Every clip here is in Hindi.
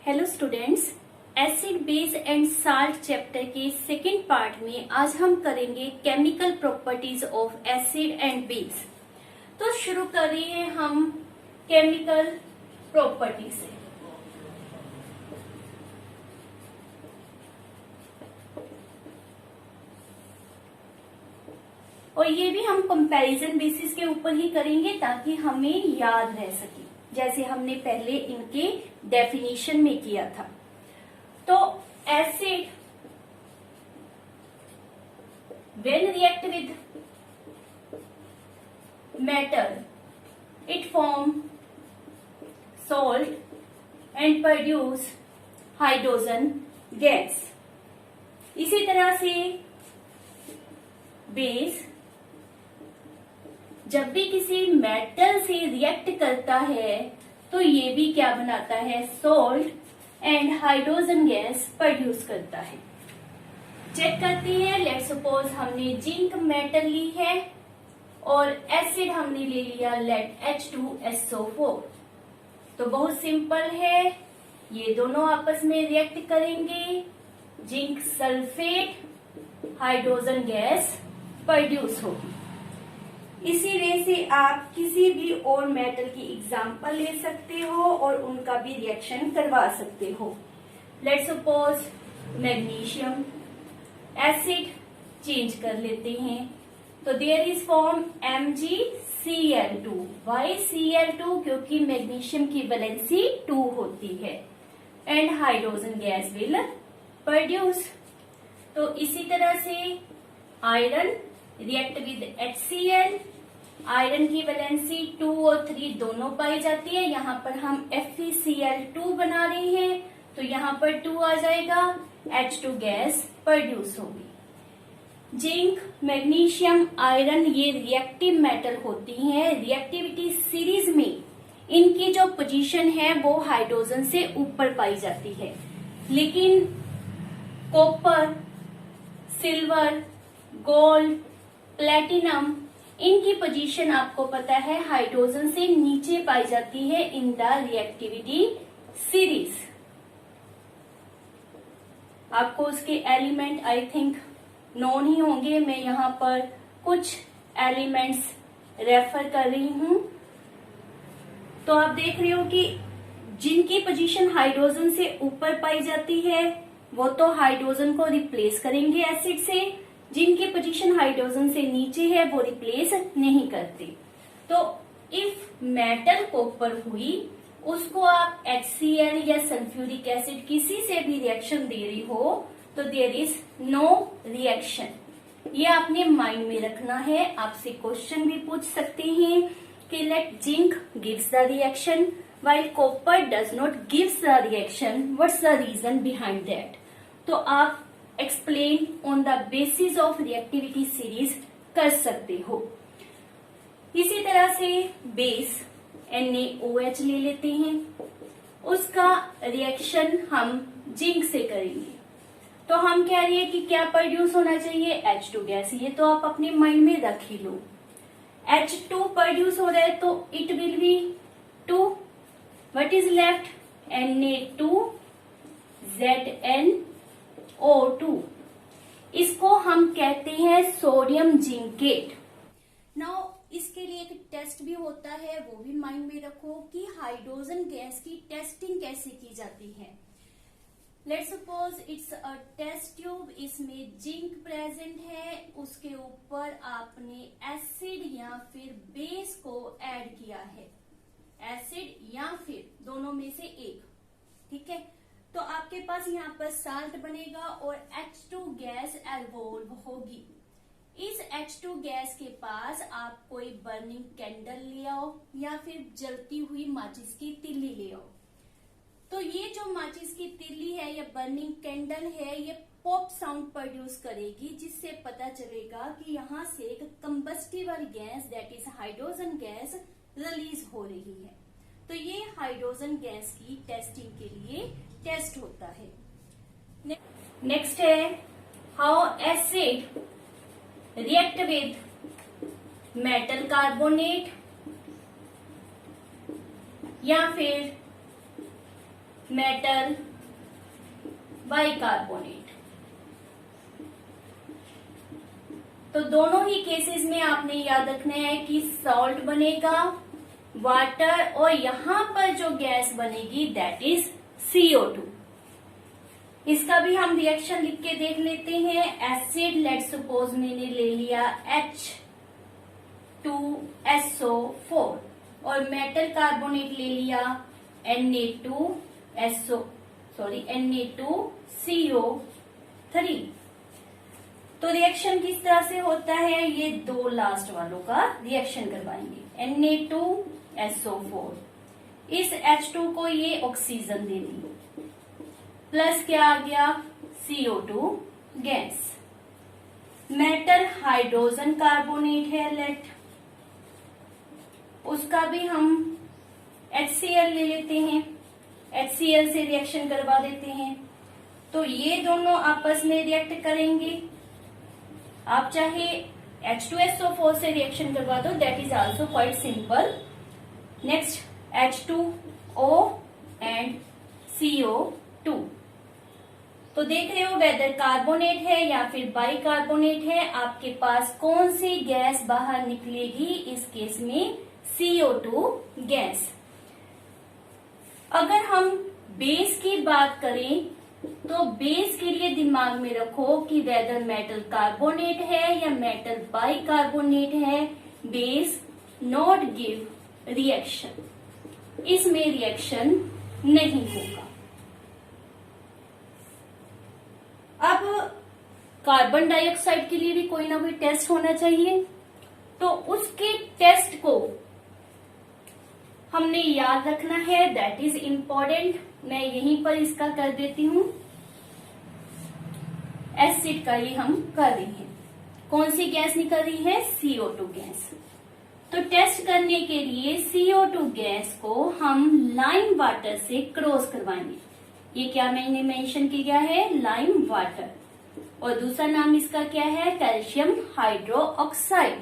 Hello students, acid base and salt chapter के सेकेंड पार्ट में आज हम करेंगे chemical properties of acid and base. तो शुरू करिए हम केमिकल प्रॉपर्टी से। और ये भी हम कंपैरिजन बेसिस के ऊपर ही करेंगे ताकि हमें याद रह सके, जैसे हमने पहले इनके डेफिनेशन में किया था। तो acid when react with metal it form salt and produce hydrogen gas. इसी तरह से बेस जब भी किसी मेटल से रिएक्ट करता है तो ये भी क्या बनाता है, salt and hydrogen gas produce करता है। चेक करते हैं। लेट्स सपोज हमने जिंक मेटल ली है और एसिड हमने ले लिया लेड H2SO4। तो बहुत सिंपल है, ये दोनों आपस में रिएक्ट करेंगे, zinc sulphate hydrogen gas produce होगी। इसी वे से आप किसी भी और मेटल की एग्जांपल ले सकते हो और उनका भी रिएक्शन करवा सकते हो। Let's suppose magnesium acid change कर लेते हैं, तो there is form MgCl2। Y Cl2? क्योंकि मैग्नीशियम की वैलेंसी 2 होती है and hydrogen gas will produce. तो इसी तरह से iron react with HCl, iron की वैलेंसी 2 और 3 दोनों पाई जाती है। यहाँ पर हम FeCl2 बना रहे हैं, तो यहाँ पर 2 आ जाएगा, H2 गैस प्रोड्यूस होगी। जिंक, मैग्नीशियम, आयरन ये रिएक्टिव मेटल होती हैं। रिएक्टिविटी सीरीज में इनकी जो पोजीशन है वो हाइड्रोजन से ऊपर पाई जाती है, लेकिन कॉपर, सिल्वर, गोल्ड, प्लेटिनम इनकी पोजीशन आपको पता है हाइड्रोजन से नीचे पाई जाती है इन द रिएक्टिविटी सीरीज। आपको उसके एलिमेंट आई थिंक नोन ही होंगे। मैं यहाँ पर कुछ एलिमेंट्स रेफर कर रही हूं। तो आप देख रहे हो कि जिनकी पोजीशन हाइड्रोजन से ऊपर पाई जाती है वो तो हाइड्रोजन को रिप्लेस करेंगे एसिड से, जिनकी पोजीशन हाइड्रोजन से नीचे है वो रिप्लेस नहीं करते। तो इफ मेटल कॉपर हुई, उसको आप HCl या सल्फ्यूरिक एसिड किसी से भी रिएक्शन दे रही हो तो देयर इज नो रिएक्शन। ये आपने माइंड में रखना है। आपसे क्वेश्चन भी पूछ सकते हैं कि let zinc gives the reaction while copper does not gives the reaction, what's the reason behind that. तो आप explain on the basis of reactivity series कर सकते हो। इसी तरह से बेस NaOH ले लेते हैं, उसका रिएक्शन हम जिंक से करेंगे। तो हम कह रहे हैं कि क्या प्रोड्यूस होना चाहिए, H2 गैस। ये तो आप अपने माइंड में रख ही लो। H2 प्रोड्यूस हो रहा है तो it will be 2। What is left, Na2ZnO2। इसको हम कहते हैं सोडियम जिंकेट। नाउ इसके लिए एक टेस्ट भी होता है, वो भी माइंड में रखो कि हाइड्रोजन गैस की टेस्टिंग कैसे की जाती है। Let's suppose it's a test tube, इसमें जिंक प्रेजेंट है, उसके ऊपर आपने एसिड या फिर बेस को ऐड किया है, एसिड या फिर दोनों में से एक, ठीक है। तो आपके पास यहाँ पर साल्ट बनेगा और H2 गैस एवोल्व होगी। इस H2 गैस के पास आप कोई बर्निंग कैंडल ले आओ या फिर जलती हुई माचिस की तिल्ली ले आओ। तो ये जो माचिस की तिल्ली है या बर्निंग कैंडल है, ये पॉप साउंड प्रोड्यूस करेगी, जिससे पता चलेगा कि यहाँ से एक combustible gas that is hydrogen gas release हो रही है। तो ये हाइड्रोजन गैस की टेस्टिंग के लिए टेस्ट होता है। नेक्स्ट है how acid react with metal carbonate या फिर मेटल बाइकार्बोनेट। तो दोनों ही केसेस में आपने याद रखना है कि सॉल्ट बनेगा, वाटर, और यहां पर जो गैस बनेगी दैट इज CO2। इसका भी हम रिएक्शन लिख के देख लेते हैं। एसिड, लेट सपोज मैंने ले लिया H2SO4 और मेटल कार्बोनेट ले लिया Na2CO3। तो रिएक्शन किस तरह से होता है, ये दो लास्ट वालों का रिएक्शन करवाएंगे। Na2SO4, इस H2 को ये ऑक्सीजन दे दी, प्लस क्या आ गया CO2 gas. Metal hydrogen carbonate है लेट, उसका भी हम HCl ले लेते हैं, HCl से रिएक्शन करवा देते हैं। तो ये दोनों आपस में रिएक्ट करेंगे। आप चाहे H2SO4 से रिएक्शन करवा दो, that is also quite simple. Next H2O and CO2। तो देख रहे हो वेदर कार्बोनेट है या फिर बाइकार्बोनेट है, आपके पास कौन सी गैस बाहर निकलेगी, इस केस में CO2 गैस। अगर हम बेस की बात करें तो बेस के लिए दिमाग में रखो कि वेदर मेटल कार्बोनेट है या मेटल बाइकार्बोनेट है, बेस नॉट गिव रिएक्शन, इसमें रिएक्शन नहीं होगा। अब कार्बन डाइऑक्साइड के लिए भी कोई ना कोई टेस्ट होना चाहिए, तो उसके टेस्ट को हमने याद रखना है, दैट इज इम्पोर्टेंट। मैं यहीं पर इसका कर देती हूं, एसिड का ये हम कर रहे हैं। कौन सी गैस निकल रही है, CO2 गैस। तो टेस्ट करने के लिए CO2 गैस को हम लाइम वाटर से क्रॉस करवाएंगे। ये क्या मैंने मेंशन किया है, लाइम वाटर, और दूसरा नाम इसका क्या है, कैल्शियम हाइड्रोक्साइड।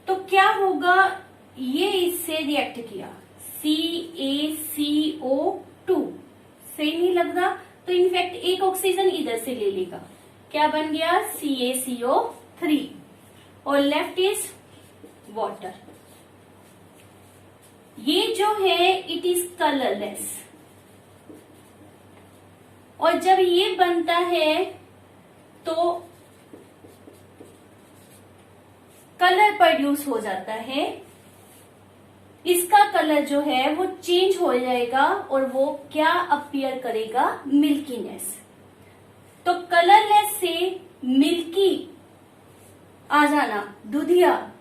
तो क्या होगा, ये इससे रिएक्ट किया CaCO2, सही नहीं लग रहा, तो इनफैक्ट एक ऑक्सीजन इधर से ले लेगा, क्या बन गया CaCO3, और लेफ्ट इज वाटर। ये जो है इट इज कलरलेस, और जब ये बनता है तो कलर प्रोड्यूस हो जाता है। इसका कलर जो है वो चेंज हो जाएगा और वो क्या अपीयर करेगा, मिल्कीनेस। तो कलरलेस से मिल्की आ जाना, दूधिया,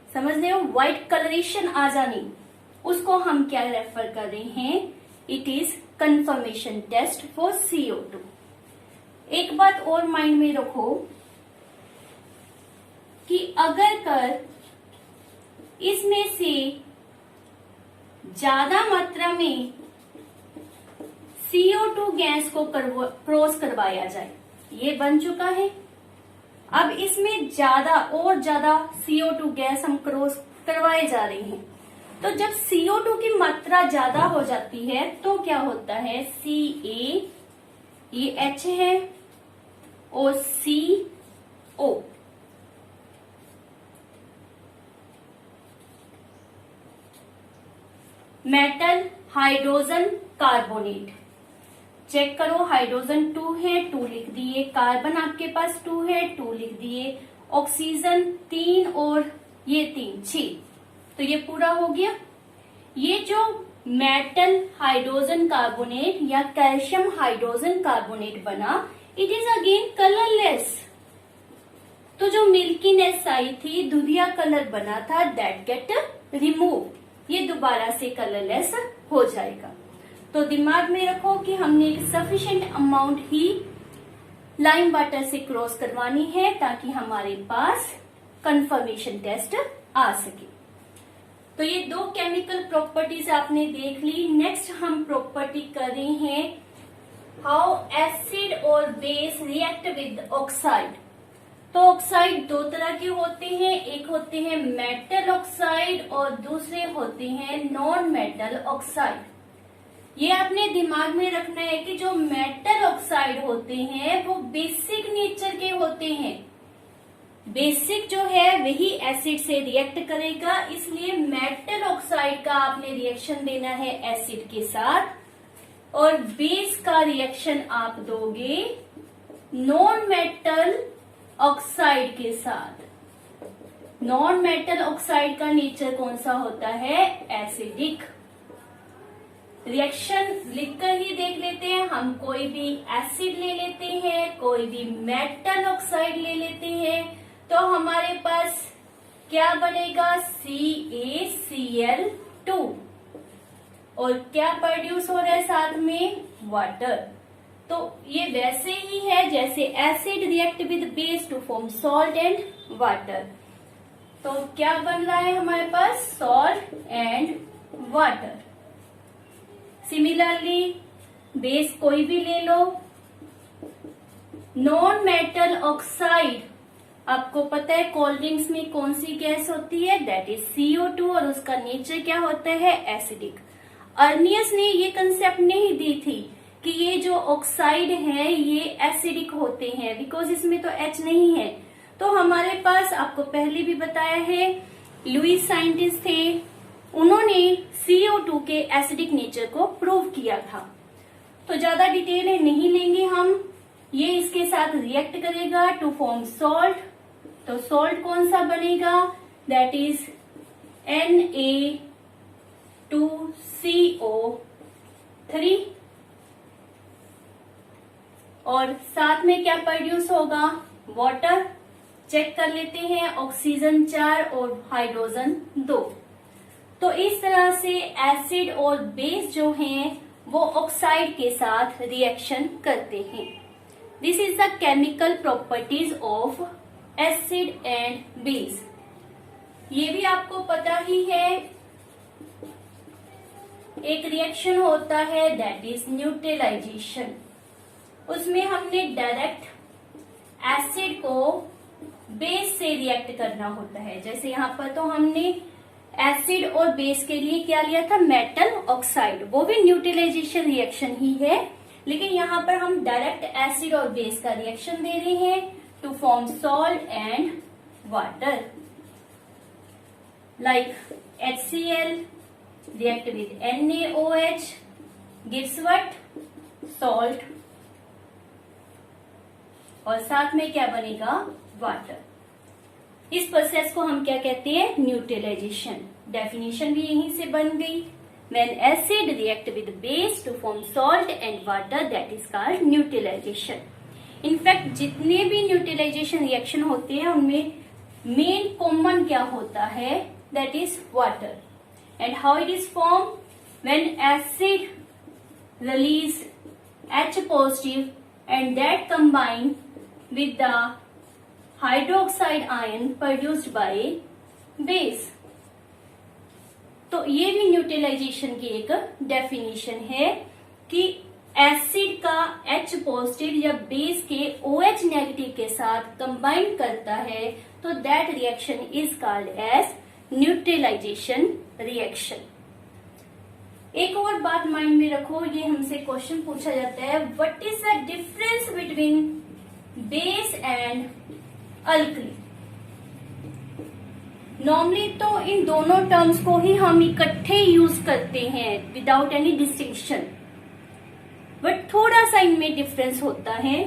समझ रहे हो, व्हाइट कलरेशन आ जानी, उसको हम क्या रेफर कर रहे हैं, it is confirmation test for CO2। एक बात और माइंड में रखो कि अगर कर इसमें से ज्यादा मात्रा में CO2 गैस को क्रॉस करवाया जाए, ये बन चुका है। अब इसमें ज्यादा और ज्यादा CO2 गैस हम क्रॉस करवाए जा रहे हैं, तो जब CO2 की मात्रा ज्यादा हो जाती है तो क्या होता है, Ca, ये H है, और CO, metal hydrogen carbonate, check करो, हाइड्रोजन 2 है, 2 लिख दिए, कार्बन आपके पास 2 है, 2 लिख दिए, ऑक्सीजन 3 और ये 3, 6, तो ये पूरा हो गया। ये जो मेटल हाइड्रोजन कार्बोनेट या कैल्शियम हाइड्रोजन कार्बोनेट बना, इट इज अगेन कलरलेस। तो जो मिल्कीनेस आई थी, दूधिया कलर बना था, दैट गेट रिमूव, ये दोबारा से कलरलेस हो जाएगा। तो दिमाग में रखो कि हमने एक सफिशिएंट अमाउंट ही लाइम वाटर से क्रॉस करवानी है ताकि हमारे पास कंफर्मेशन टेस्ट आ सके। तो ये दो केमिकल प्रॉपर्टीज आपने देख ली। नेक्स्ट हम प्रॉपर्टी कर रहे हैं हाउ एसिड और बेस रिएक्ट विद ऑक्साइड। तो ऑक्साइड दो तरह के होते हैं, एक होते हैं मेटल ऑक्साइड और दूसरे होते हैं नॉन मेटल ऑक्साइड। ये अपने दिमाग में रखना है कि जो मेटल ऑक्साइड होते हैं वो बेसिक नेचर के होते हैं। बेसिक जो है वही एसिड से रिएक्ट करेगा, इसलिए मेटल ऑक्साइड का आपने रिएक्शन देना है एसिड के साथ, और बेस का रिएक्शन आप दोगे नॉन मेटल ऑक्साइड के साथ। नॉन मेटल ऑक्साइड का नेचर कौन सा होता है? एसिडिक। रिएक्शन लिखकर ही देख लेते हैं हम। कोई भी एसिड ले लेते हैं, कोई भी मेटल ऑक्साइड ले लेते हैं, तो हमारे पास क्या बनेगा? CaCl2। और क्या प्रोड्यूस हो रहा है साथ में? वाटर। तो ये वैसे ही है जैसे acid react with base to form salt and water. तो क्या बन रहा है हमारे पास? Salt and water. Similarly base कोई भी ले लो, नॉन मेटल ऑक्साइड, आपको पता है कोल्ड ड्रिंक्स में कौन सी गैस होती है? दैट इज CO2, और उसका नेचर क्या होता है? एसिडिक। अर्नियस ने ये कंसेप्ट नहीं दी थी कि ये जो ऑक्साइड है ये एसिडिक होते हैं, बिकॉज इसमें तो H नहीं है। तो हमारे पास, आपको पहले भी बताया है, लुईस साइंटिस्ट थे, उन्होंने CO2 के एसिडिक नेचर को प्रूव किया था। तो ज्यादा डिटेल नहीं लेंगे हम। ये इसके साथ रिएक्ट करेगा टू फॉर्म सॉल्ट। तो सॉल्ट कौन सा बनेगा? दैट इज Na2CO3, और साथ में क्या प्रोड्यूस होगा? वाटर। चेक कर लेते हैं, ऑक्सीजन 4 और हाइड्रोजन 2। तो इस तरह से एसिड और बेस जो हैं वो ऑक्साइड के साथ रिएक्शन करते हैं। This is the chemical properties of acid and base. ये भी आपको पता ही है, एक रिएक्शन होता है दैट इज न्यूट्रलाइजेशन। उसमें हमने डायरेक्ट एसिड को बेस से रिएक्ट करना होता है। जैसे यहाँ पर तो हमने एसिड और बेस के लिए क्या लिया था? Metal oxide. वो भी न्यूट्रलाइजेशन रिएक्शन ही है, लेकिन यहाँ पर हम डायरेक्ट एसिड और बेस का रिएक्शन दे रहे हैं to form salt and water. Like HCl react with NaOH gives what? Salt, और साथ में क्या बनेगा? वाटर। इस प्रोसेस को हम क्या कहते हैं? न्यूट्रलाइजेशन। डेफिनेशन भी यहीं से बन गई। When acid react with base to form salt and water, that is called neutralization. In fact जितने भी न्यूट्रलाइजेशन रिएक्शन होते हैं उनमें मेन कॉमन क्या होता है? That is water. And how it is formed? When acid release H positive and that combine with the hydroxide ion produced by base. तो ये भी न्यूट्रलाइजेशन की एक डेफिनेशन है कि एसिड का H पॉजिटिव या बेस के OH नेगेटिव के साथ कंबाइन करता है, तो that reaction is called as neutralisation reaction. एक और बात माइंड में रखो, ये हमसे क्वेश्चन पूछा जाता है, what is the difference between base and alkali. Normally तो इन दोनों टर्म्स को ही हम इकट्ठे यूज करते हैं विदाउट एनी डिस्टिंक्शन, बट थोड़ा सा इनमें डिफरेंस होता है।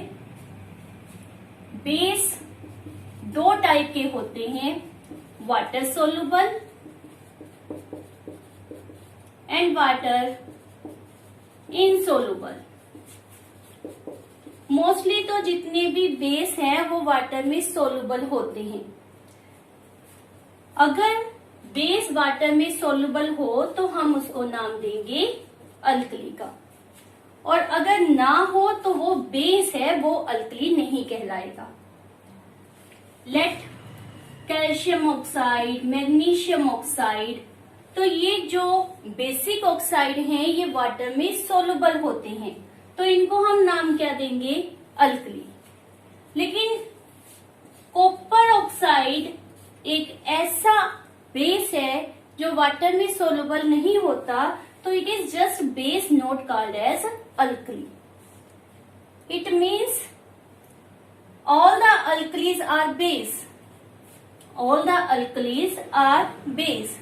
बेस दो टाइप के होते हैं, water soluble and water insoluble. Mostly तो जितने भी बेस हैं वो वाटर में सोल्यूबल होते हैं। अगर बेस वाटर में सोल्यूबल हो तो हम उसको नाम देंगे अल्कली का, और अगर ना हो तो वो बेस है, वो अल्कली नहीं कहलाएगा। Let calcium oxide, magnesium oxide, तो ये जो बेसिक ऑक्साइड हैं ये वाटर में सोल्यूबल होते हैं, तो इनको हम नाम क्या देंगे? अल्कली। लेकिन कॉपर ऑक्साइड एक ऐसा बेस है जो वाटर में सोल्यूबल नहीं होता, तो it is just base not called as alkali. It means all the alkalis are base. All the alkalis are base,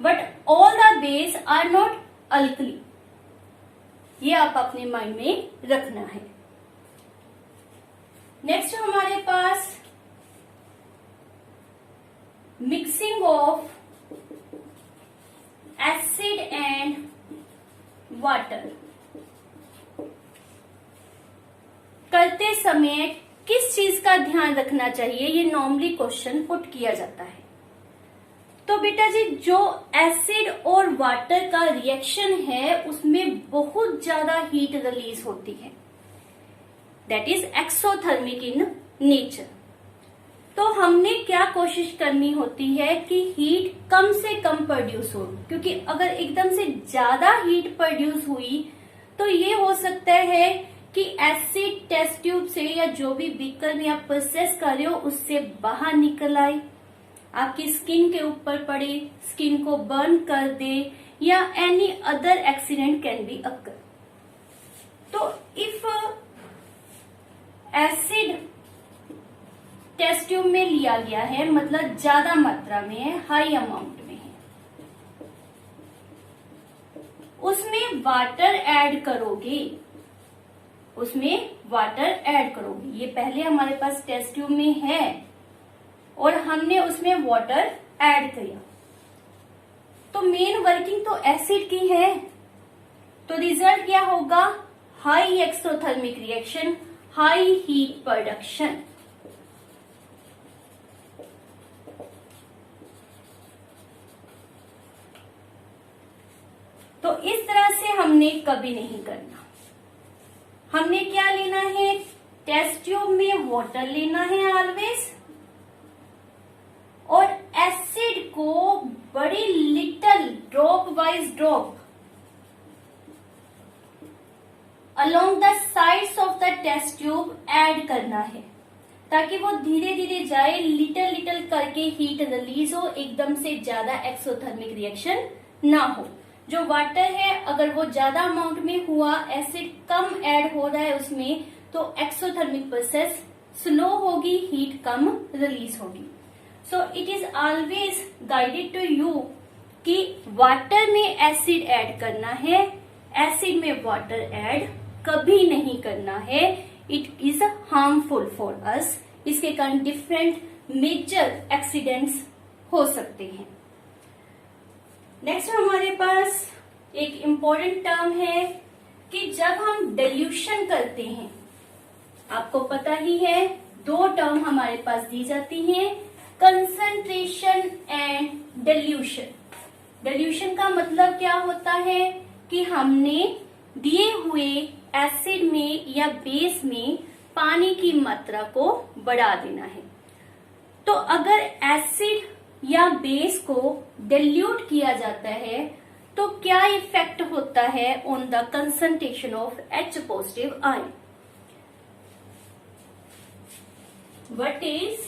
but all the base are not alkali. ये आप अपने माइंड में रखना है. नेक्स्ट हमारे पास mixing of acid and water करते समय किस चीज का ध्यान रखना चाहिए, ये नॉर्मली क्वेश्चन पुट किया जाता है. तो बेटा जी, जो एसिड और वाटर का रिएक्शन है उसमें बहुत ज्यादा हीट रिलीज होती है. That is exothermic in nature. तो हमने क्या कोशिश करनी होती है कि हीट कम से कम प्रोड्यूस हो, क्योंकि अगर एकदम से ज्यादा हीट प्रोड्यूस हुई तो ये हो सकता है कि एसिड टेस्ट ट्यूब से या जो भी बीकर में आप प्रोसेस कर रहे हो उससे बाहर निकल आए, आपकी स्किन के ऊपर पड़े, स्किन को बर्न कर दे, या any other accident can be occur. तो इफ एसिड टेस्ट ट्यूब में लिया गया है, मतलब ज्यादा मात्रा में है, हाई अमाउंट में है, उसमें वाटर ऐड करोगे, ये पहले हमारे पास टेस्ट ट्यूब में है और हमने उसमें वाटर ऐड किया, तो मेन वर्किंग तो एसिड की है. तो रिजल्ट क्या होगा? High exothermic reaction, high heat production. तो इस तरह से हमने कभी नहीं करना. हमने क्या लेना है? टेस्ट ट्यूब में वाटर लेना है ऑलवेज, और एसिड को बड़ी little drop wise drop along the sides of the test tube add करना है, ताकि वो धीरे धीरे जाए, लिटल लिटल करके हीट रिलीज हो, एकदम से ज्यादा एक्सोथर्मिक रिएक्शन ना हो. जो वाटर है अगर वो ज्यादा अमाउंट में हुआ, एसिड कम ऐड हो रहा है उसमें, तो एक्सोथर्मिक प्रोसेस स्लो होगी, हीट कम रिलीज होगी. So it is always guided to you कि वाटर में एसिड ऐड करना है, एसिड में वाटर ऐड कभी नहीं करना है. It is harmful for us. इसके कारण डिफरेंट मेजर एक्सीडेंट्स हो सकते हैं. नेक्स्ट हमारे पास एक इम्पोर्टेंट टर्म है कि जब हम डिल्यूशन करते हैं, आपको पता ही है दो टर्म हमारे पास दी जाती हैं, कंसंट्रेशन एंड डिल्यूशन. डिल्यूशन का मतलब क्या होता है कि हमने दिए हुए एसिड में या बेस में पानी की मात्रा को बढ़ा देना है. तो अगर एसिड या बेस को डिल्यूट किया जाता है तो क्या इफेक्ट होता है on the concentration of H positive ion. What is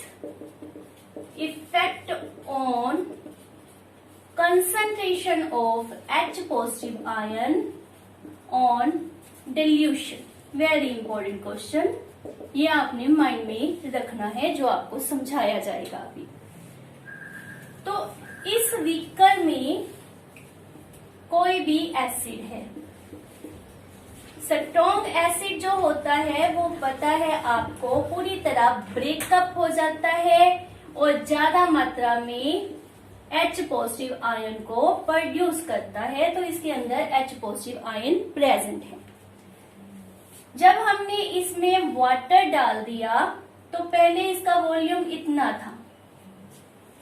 effect on concentration of H positive ion on dilution? Very important question. ये आपने माइंड में रखना है, जो आपको समझाया जाएगा अभी. तो इस बीकर में कोई भी एसिड है, स्ट्रॉन्ग एसिड जो होता है वो पता है आपको पूरी तरह ब्रेकअप हो जाता है और ज्यादा मात्रा में H पॉजिटिव आयन को प्रोड्यूस करता है. तो इसके अंदर H पॉजिटिव आयन प्रेजेंट है. जब हमने इसमें वाटर डाल दिया तो पहले इसका वॉल्यूम इतना था,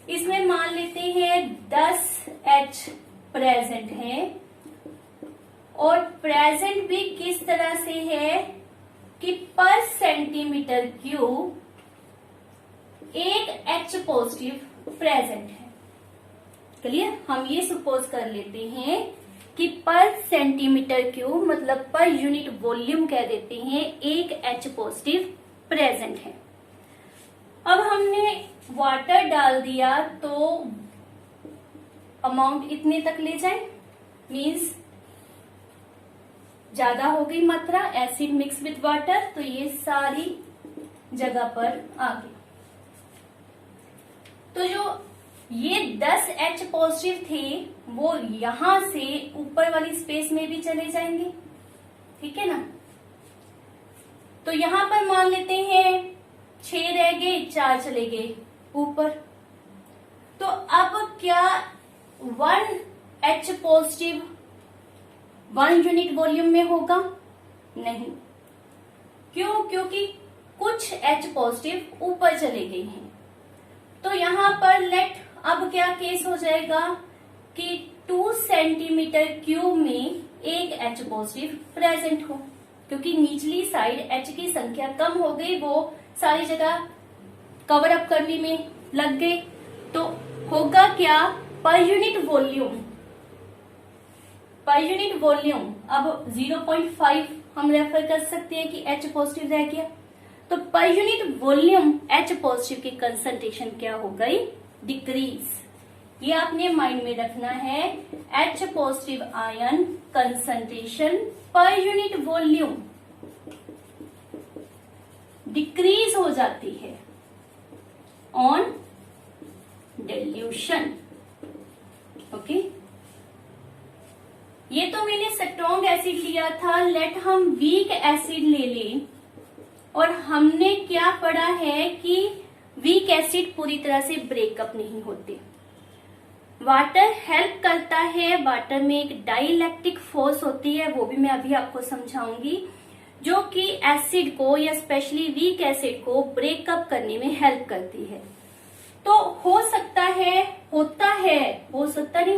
इसमें मान लेते हैं 10H प्रेजेंट है, और प्रेजेंट भी किस तरह से है कि पर centimetre cube 1 H positive present है. क्लियर? हम ये सपोज कर लेते हैं कि पर सेंटीमीटर क्यूब मतलब पर यूनिट वॉल्यूम कह देते हैं 1 H पॉजिटिव प्रेजेंट है. अब हमने वाटर डाल दिया तो अमाउंट इतने तक ले जाए, मीन्स ज्यादा हो गई मात्रा, एसिड मिक्स विथ वाटर, तो ये सारी जगह पर आ गया। तो जो ये 10 H पॉजिटिव थे वो यहां से ऊपर वाली स्पेस में भी चले जाएंगे, ठीक है ना। तो यहां पर मान लेते हैं 6 रह गए, 4 चले गए ऊपर। तो अब क्या 1 H पॉजिटिव 1 यूनिट वॉल्यूम में होगा? नहीं। क्यों? क्योंकि कुछ H पॉजिटिव ऊपर चले गए हैं। तो यहां पर लेट अब क्या केस हो जाएगा कि 2 सेंटीमीटर क्यूब में एक H पॉजिटिव प्रेजेंट हो, क्योंकि निचली साइड H की संख्या कम हो गई, वो सारी जगह कवर अप करने में लग गए। तो होगा क्या, पर यूनिट वॉल्यूम अब 0.5 हम रेफर कर सकते हैं कि H पॉजिटिव रह गया। तो पर यूनिट वॉल्यूम H पॉजिटिव की कंसंट्रेशन क्या हो गई? डिक्रीज। ये आपने माइंड में रखना है, H पॉजिटिव आयन कंसंट्रेशन पर यूनिट वॉल्यूम डिक्रीज हो जाती है ऑन डिल्यूशन। ओके, ये तो मैंने स्ट्रॉन्ग एसिड लिया था, लेट हम वीक एसिड ले लें। और हमने क्या पढ़ा है कि वीक एसिड पूरी तरह से ब्रेकअप नहीं होते, वाटर हेल्प करता है। वाटर में एक डाइलेक्ट्रिक फोर्स होती है, वो भी मैं अभी आपको समझाऊंगी, जो कि एसिड को या स्पेशली वीक एसिड को ब्रेकअप करने में हेल्प करती है। तो हो सकता है,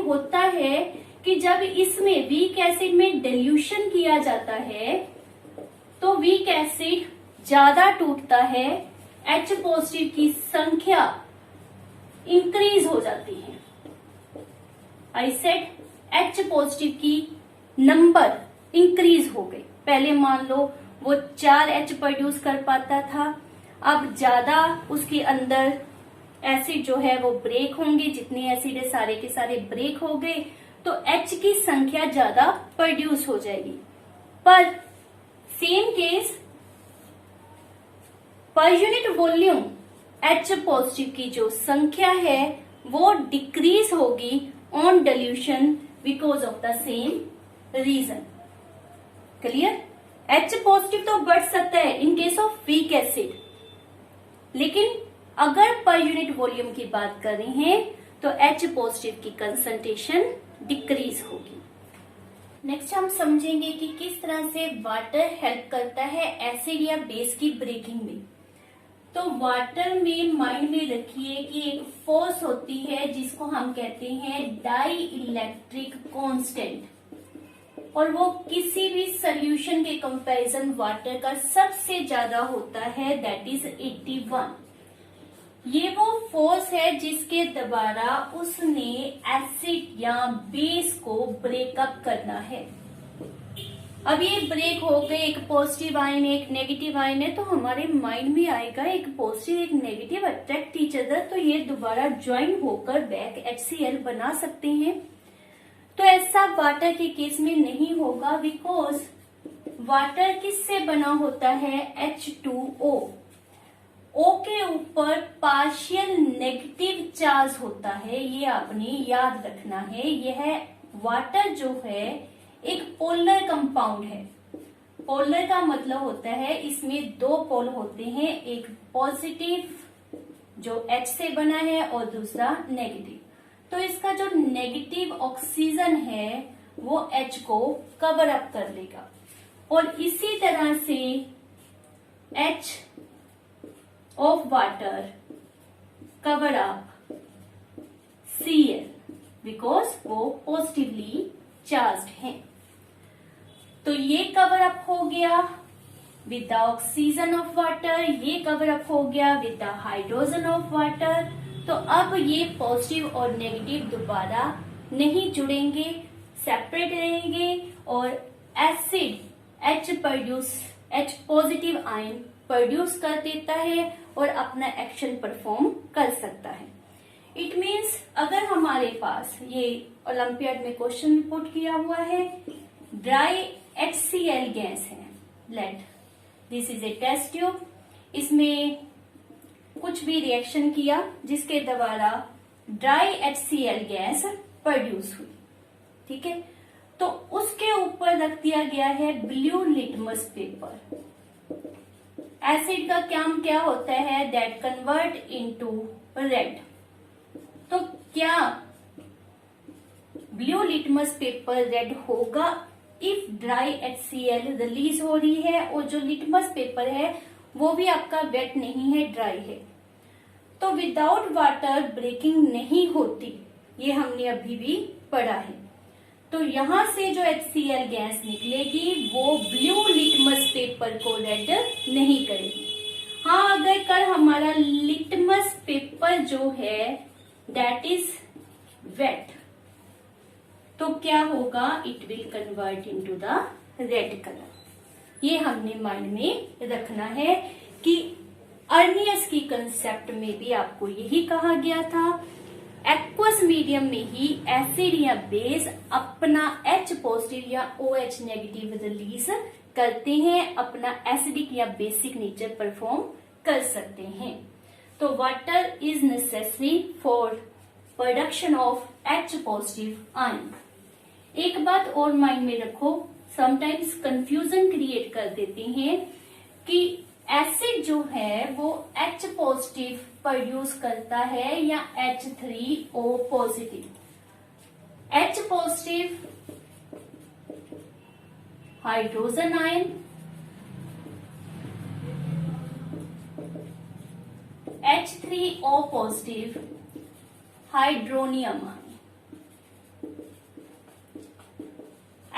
होता है कि जब इसमें वीक एसिड में डिल्यूशन किया जाता है तो वीक एसिड ज्यादा टूटता है, H पॉजिटिव की संख्या इंक्रीज हो जाती है। आई सेड H पॉजिटिव की नंबर इंक्रीज हो गई। पहले मान लो वो 4 H प्रोड्यूस कर पाता था, अब ज्यादा उसके अंदर एसिड जो है वो ब्रेक होंगे, जितने एसिड है सारे के सारे ब्रेक हो गए, तो H की संख्या ज्यादा प्रोड्यूस हो जाएगी। पर सेम केस पर यूनिट वॉल्यूम H पॉजिटिव की जो संख्या है वो डिक्रीज होगी on dilution because of the same reason. Clear? H positive तो बढ़ सकता है in case of weak acid, लेकिन अगर पर यूनिट वॉल्यूम की बात कर रहे हैं तो H पॉजिटिव की कंसंट्रेशन डिक्रीज होगी। नेक्स्ट हम समझेंगे कि किस तरह से वाटर हेल्प करता है एसिड या बेस की ब्रेकिंग में। तो वाटर में माइंड में रखिए कि एक फोर्स होती है जिसको हम कहते हैं डाई इलेक्ट्रिक कांस्टेंट, और वो किसी भी सोल्यूशन के कंपैरिजन वाटर का सबसे ज्यादा होता है, दैट इज 81। ये वो फोर्स है जिसके द्वारा उसने एसिड या बेस को ब्रेकअप करना है। अब ये ब्रेक हो गए, एक पॉजिटिव आयन एक नेगेटिव आयन है, तो हमारे माइंड में आएगा एक पॉजिटिव एक नेगेटिव अट्रैक्ट ईच अदर, तो ये दोबारा ज्वाइन होकर बैक HCl बना सकते हैं। तो ऐसा वाटर के केस में नहीं होगा, बिकॉज वाटर किससे बना होता है? H2O। O के ऊपर पार्शियल नेगेटिव चार्ज होता है, ये आपने याद रखना है। यह वाटर जो है एक पोलर कंपाउंड है। पोलर का मतलब होता है इसमें 2 पोल होते हैं, एक पॉजिटिव जो H से बना है और दूसरा नेगेटिव। तो इसका जो नेगेटिव ऑक्सीजन है वो H को कवर अप कर लेगा, और इसी तरह से H of water cover up Cl because वो पॉजिटिवली चार्ज्ड है। तो ये कवर अप हो गया with the oxygen of water, ये कवर अप हो गया with the hydrogen of water. तो अब ये पॉजिटिव और नेगेटिव दोबारा नहीं जुड़ेंगे, सेपरेट रहेंगे, और acid H positive ion produce कर देता है और अपना एक्शन परफॉर्म कर सकता है। इट मीन्स अगर हमारे पास ये ओलंपियाड में क्वेश्चन पुट किया हुआ है, ड्राई HCl गैस है। Let this is a test tube, इसमें कुछ भी रिएक्शन किया जिसके द्वारा ड्राई HCl गैस प्रोड्यूस हुई, ठीक है। तो उसके ऊपर रख दिया गया है ब्लू लिटमस पेपर। एसिड का काम क्या होता है, दैट कन्वर्ट इनटू रेड। तो क्या ब्लू लिटमस पेपर रेड होगा इफ ड्राई HCl रिलीज हो रही है और जो लिटमस पेपर है वो भी आपका वेट नहीं है, ड्राई है। तो विदाउट वाटर ब्रेकिंग नहीं होती, ये हमने अभी भी पढ़ा है। तो यहां से जो HCl गैस निकलेगी वो ब्लू लिटमस पेपर को रेड नहीं करेगी। हाँ, अगर कर हमारा लिटमस पेपर जो है दैट इज वेट, तो क्या होगा, it will convert into the red colour. ये हमने माइंड में रखना है कि अर्नियस की कंसेप्ट में भी आपको यही कहा गया था, एक्वस मीडियम में ही एसिड या बेस अपना H पॉजिटिव या OH नेगेटिव रिलीज करते हैं, अपना एसिडिक या बेसिक नेचर परफॉर्म कर सकते हैं। तो water is necessary for production of H positive ion. एक बात और माइंड में रखो, समटाइम्स कंफ्यूजन क्रिएट कर देते हैं कि एसिड जो है वो H पॉजिटिव प्रोड्यूस करता है या H3O positive. H positive hydrogen ion, H3O positive hydronium ion.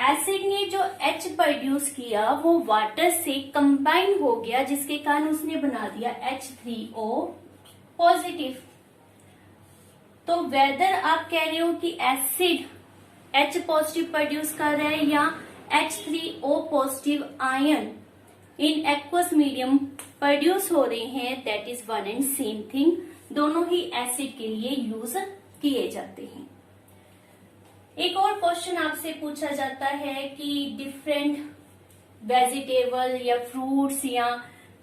Acid ने जो H प्रोड्यूस किया वो वाटर से कंबाइन हो गया, जिसके कारण उसने बना दिया H3O पॉजिटिव। तो वेदर आप कह रहे हो कि एसिड H पॉजिटिव प्रोड्यूस कर रहा है या H3O positive ion in aqueous medium produce हो रहे हैं, that is one and same thing. दोनों ही एसिड के लिए यूज किए जाते हैं। एक और क्वेश्चन आपसे पूछा जाता है कि डिफरेंट वेजिटेबल या फ्रूट्स या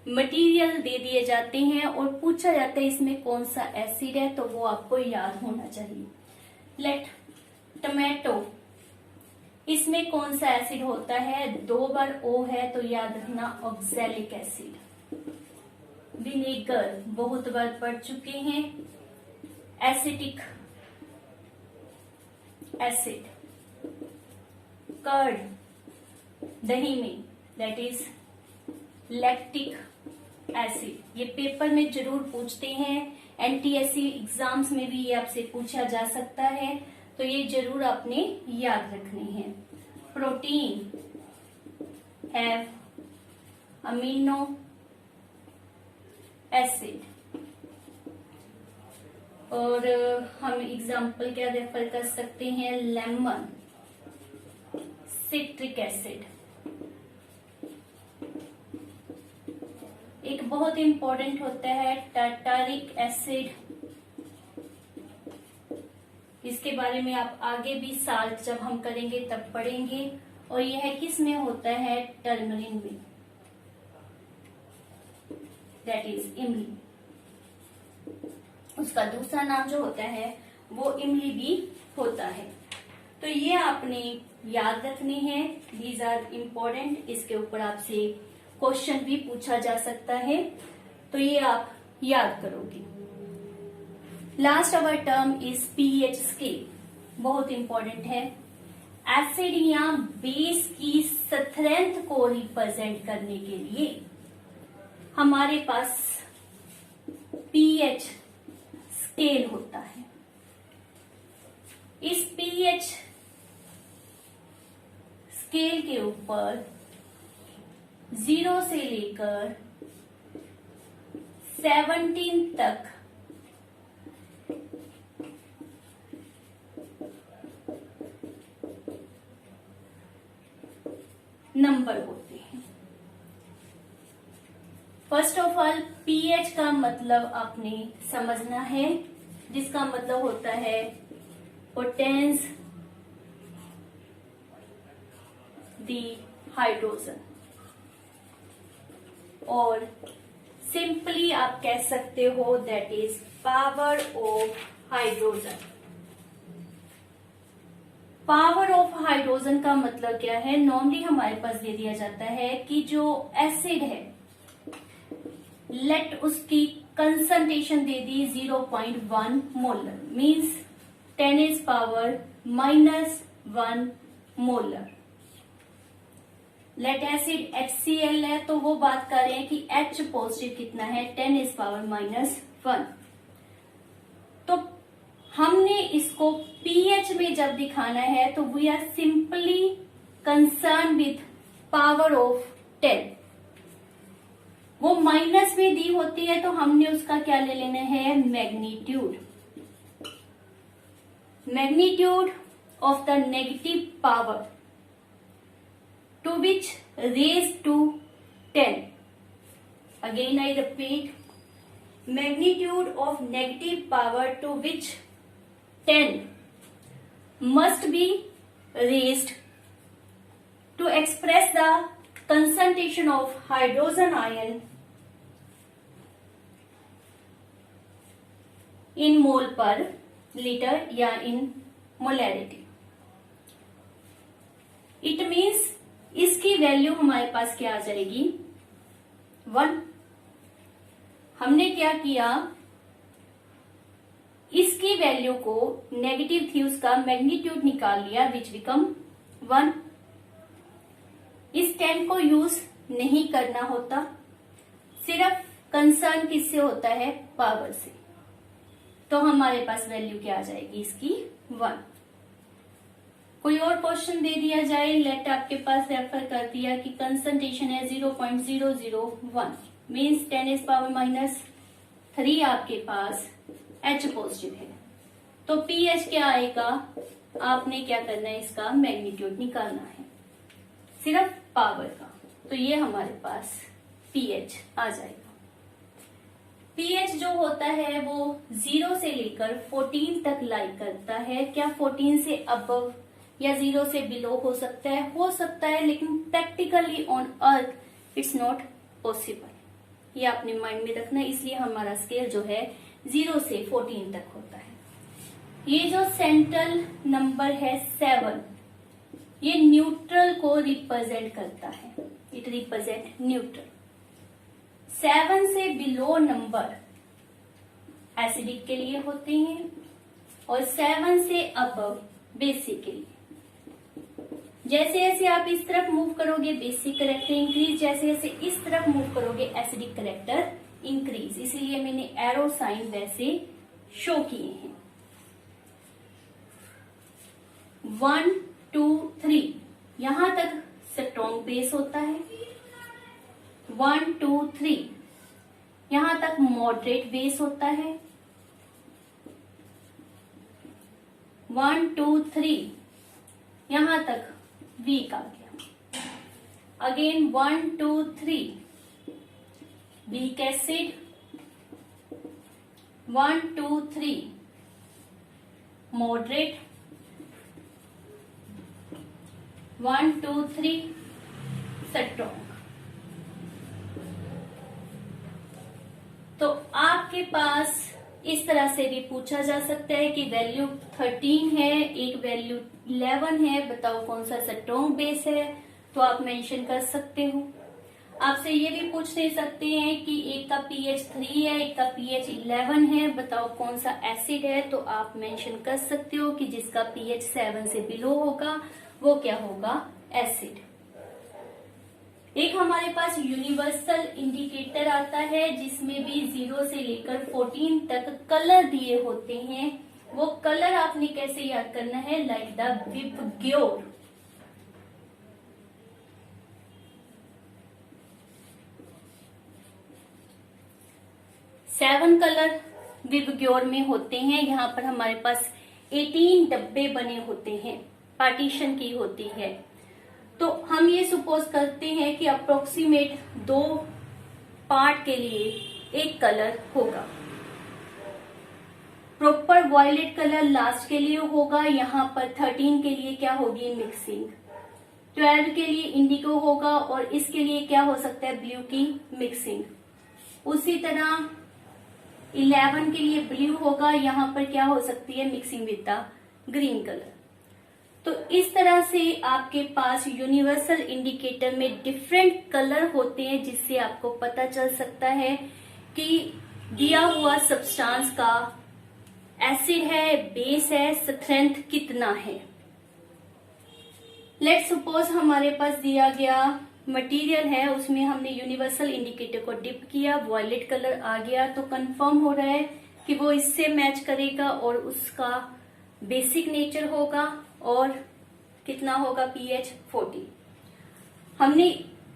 मटेरियल दे दिए जाते हैं और पूछा जाता है इसमें कौन सा एसिड है, तो वो आपको याद होना चाहिए। लेट टमाटो, इसमें कौन सा एसिड होता है, 2 बार O है तो याद रखना ऑक्सैलिक एसिड। विनेगर बहुत बार पढ़ चुके हैं, एसिटिक एसिड। कर्ड दही में, दैट इज लैक्टिक एसिड। ये पेपर में जरूर पूछते हैं, NTSC एग्जाम्स में भी ये आपसे पूछा जा सकता है, तो ये जरूर आपने याद रखने हैं। Protein have amino acid. और हम एग्जाम्पल क्या रेफर कर सकते हैं, लेमन, सिट्रिक एसिड। एक बहुत इंपॉर्टेंट होता है टार्टारिक एसिड, इसके बारे में आप आगे भी साल्ट जब हम करेंगे तब पढ़ेंगे। और यह किस में होता है, टर्मरिन में, दैट इज इमली। उसका दूसरा नाम जो होता है वो इमली भी होता है। तो ये आपने याद रखने हैं, दीज आर इम्पोर्टेंट। इसके ऊपर आपसे क्वेश्चन भी पूछा जा सकता है, तो ये आप याद करोगे। Last our term is pH scale, बहुत इंपॉर्टेंट है। एसिड या बेस की स्ट्रेंथ को रिप्रेजेंट करने के लिए हमारे पास pH स्केल होता है। इस pH स्केल के ऊपर 0 से लेकर 17 तक नंबर होते हैं। फर्स्ट ऑफ ऑल pH का मतलब आपने समझना है, जिसका मतलब होता है पोटेंस द हाइड्रोजन, और सिंपली आप कह सकते हो that is power of hydrogen. Power of hydrogen का मतलब क्या है? नॉर्मली हमारे पास दे दिया जाता है कि जो एसिड है, लेट उसकी कंसंट्रेशन दे दी 0.1 molar, means 10⁻⁻1 molar. Let acid HCl है, तो वो बात कर रहे हैं कि H पॉजिटिव कितना है, 10⁻⁻1। तो हमने इसको pH में जब दिखाना है तो we are simply concern with power of 10। वो माइनस में दी होती है तो हमने उसका क्या ले लेना है, magnitude. Magnitude of the negative power to which raised to 10. Again I repeat, magnitude of negative power to which 10 must be raised to express the concentration of hydrogen ion in mole per liter या in molarity. It means इसकी वैल्यू हमारे पास क्या आ जाएगी, 1। हमने क्या किया, इसकी वैल्यू को नेगेटिव थी उसका मैग्नीट्यूड निकाल लिया, विच बिकम 1। इस 10 को यूज नहीं करना होता, सिर्फ कंसर्न किससे होता है, पावर से। तो हमारे पास वैल्यू क्या आ जाएगी इसकी, 1। कोई और क्वेश्चन दे दिया जाए, लेट आपके पास रेफर कर दिया कि कंसंट्रेशन है 0.001, मीन्स 10⁻⁻3 आपके पास H पॉजिटिव है, तो pH क्या आएगा, आपने क्या करना है, इसका मैग्नीट्यूड निकालना है, सिर्फ पावर का। तो ये हमारे पास pH आ जाएगा। pH जो होता है वो 0 से लेकर 14 तक लाई करता है। क्या 14 से अबव या 0 से बिलो हो सकता है, लेकिन practically on earth it's not possible. ये आपने माइंड में रखना है, इसलिए हमारा स्केल जो है 0 से 14 तक होता है। ये जो सेंट्रल नंबर है 7, ये न्यूट्रल को रिप्रेजेंट करता है, इट रिप्रेजेंट न्यूट्रल। 7 से बिलो नंबर एसिडिक के लिए होते हैं और 7 से अबव बेसिक के लिए। जैसे जैसे आप इस तरफ मूव करोगे बेसिक करेक्टर इंक्रीज, जैसे जैसे इस तरफ मूव करोगे एसिडिक करेक्टर इंक्रीज, इसलिए मैंने एरो साइन वैसे शो किए हैं। 1 2 3 यहां तक स्ट्रॉन्ग बेस होता है, 1 2 3 यहां तक मॉडरेट बेस होता है, 1 2 3 यहां तक वीक आ गया। Again 1 2 3 weak acid, 1 2 3 moderate, 1 2 3 strong. तो आपके पास इस तरह से भी पूछा जा सकता है कि वैल्यू 13 है, एक वैल्यू 11 है, बताओ कौन सा स्ट्रॉन्ग बेस है, तो आप मेंशन कर सकते हो। आपसे ये भी पूछ नहीं सकते हैं कि एक का pH 3 है, एक का pH 11 है, बताओ कौन सा एसिड है, तो आप मेंशन कर सकते हो कि जिसका pH 7 से बिलो होगा वो क्या होगा, एसिड। एक हमारे पास यूनिवर्सल इंडिकेटर आता है जिसमें भी 0 से लेकर 14 तक कलर दिए होते हैं। वो कलर आपने कैसे याद करना है, like the VIBGYOR. Seven colour VIBGYOR में होते हैं। यहाँ पर हमारे पास 18 डब्बे बने होते हैं, पार्टीशन की होती है। तो हम ये सपोज करते हैं कि अप्रोक्सीमेट 2 पार्ट के लिए एक कलर होगा। प्रॉपर वॉयलेट कलर लास्ट के लिए होगा। यहाँ पर 13 के लिए क्या होगी, मिक्सिंग। 12 के लिए इंडिगो होगा और इसके लिए क्या हो सकता है, ब्लू की मिक्सिंग। उसी तरह 11 के लिए ब्लू होगा, यहाँ पर क्या हो सकती है, mixing with the green colour. तो इस तरह से आपके पास यूनिवर्सल इंडिकेटर में डिफरेंट कलर होते हैं, जिससे आपको पता चल सकता है कि दिया हुआ सब्सटेंस का एसिड है, बेस है, स्ट्रेंथ कितना है। लेट्स सपोज हमारे पास दिया गया मटेरियल है, उसमें हमने यूनिवर्सल इंडिकेटर को डिप किया, वॉयलेट कलर आ गया, तो कंफर्म हो रहा है कि वो इससे मैच करेगा और उसका बेसिक नेचर होगा और कितना होगा, pH 40। हमने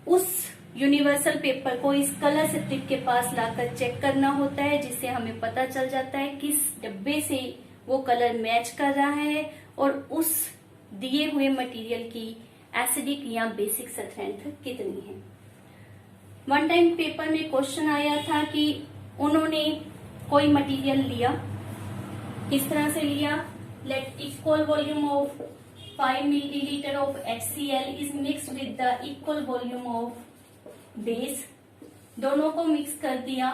उस यूनिवर्सल पेपर को इस कलर स्ट्रिप के पास लाकर चेक करना होता है, जिससे हमें पता चल जाता है किस डब्बे से वो कलर मैच कर रहा है और उस दिए हुए मटेरियल की एसिडिक या बेसिक स्ट्रेंथ कितनी है। वन टाइम पेपर में क्वेश्चन आया था कि उन्होंने कोई मटेरियल लिया, किस तरह से लिया, let equal volume of 5 milliliter of HCl is mixed with the equal volume of base। दोनों को मिक्स कर दिया,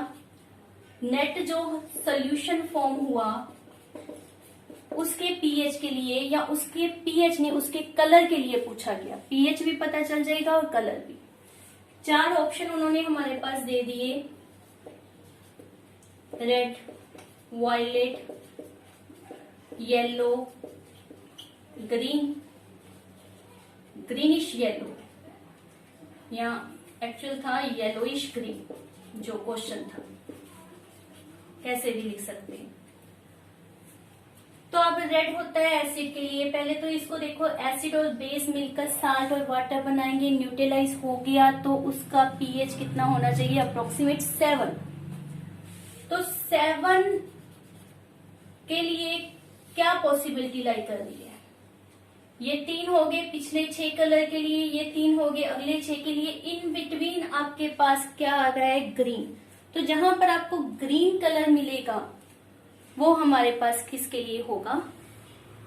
नेट जो सोल्यूशन फॉर्म हुआ उसके pH के लिए या उसके pH ने उसके कलर के लिए पूछा गया, pH भी पता चल जाएगा और कलर भी। 4 ऑप्शन उन्होंने हमारे पास दे दिए, red, violet, yellow, green, greenish yellow, या एक्चुअल था येलोइश ग्रीन जो क्वेश्चन था, कैसे भी लिख सकते हैं। तो अब रेड होता है एसिड के लिए। पहले तो इसको देखो, एसिड और बेस मिलकर साल्ट और वाटर बनाएंगे, न्यूट्रलाइज हो गया तो उसका pH कितना होना चाहिए, अप्रोक्सीमेट 7। तो 7 के लिए क्या पॉसिबिलिटी लाई कर रही है, ये 3 हो गए पिछले 6 कलर के लिए, ये 3 हो गए अगले 6 के लिए। इन बिटवीन आपके पास क्या आ रहा है, ग्रीन। तो जहां पर आपको ग्रीन कलर मिलेगा वो हमारे पास किसके लिए होगा,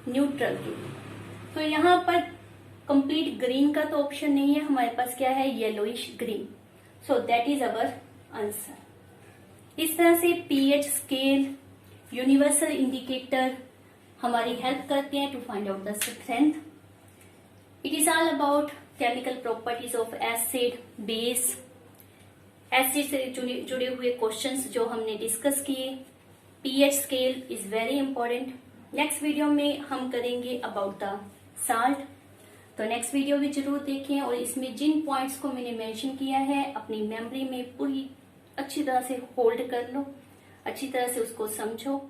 न्यूट्रल के लिए। तो यहाँ पर कंप्लीट ग्रीन का तो ऑप्शन नहीं है, हमारे पास क्या है, yellowish green. So that is our answer. इस तरह से pH स्केल, यूनिवर्सल इंडिकेटर हमारी हेल्प करते हैं to find out the strength. It is all about chemical properties of acid, base, acid से जुड़े हुए क्वेश्चंस जो हमने डिस्कस किए। pH scale is very important. Next video में हम करेंगे अबाउट द साल्ट। तो नेक्स्ट वीडियो भी जरूर देखें और इसमें जिन पॉइंट्स को मैंने मेंशन किया है अपनी मेमोरी में पूरी अच्छी तरह से होल्ड कर लो, अच्छी तरह से उसको समझो।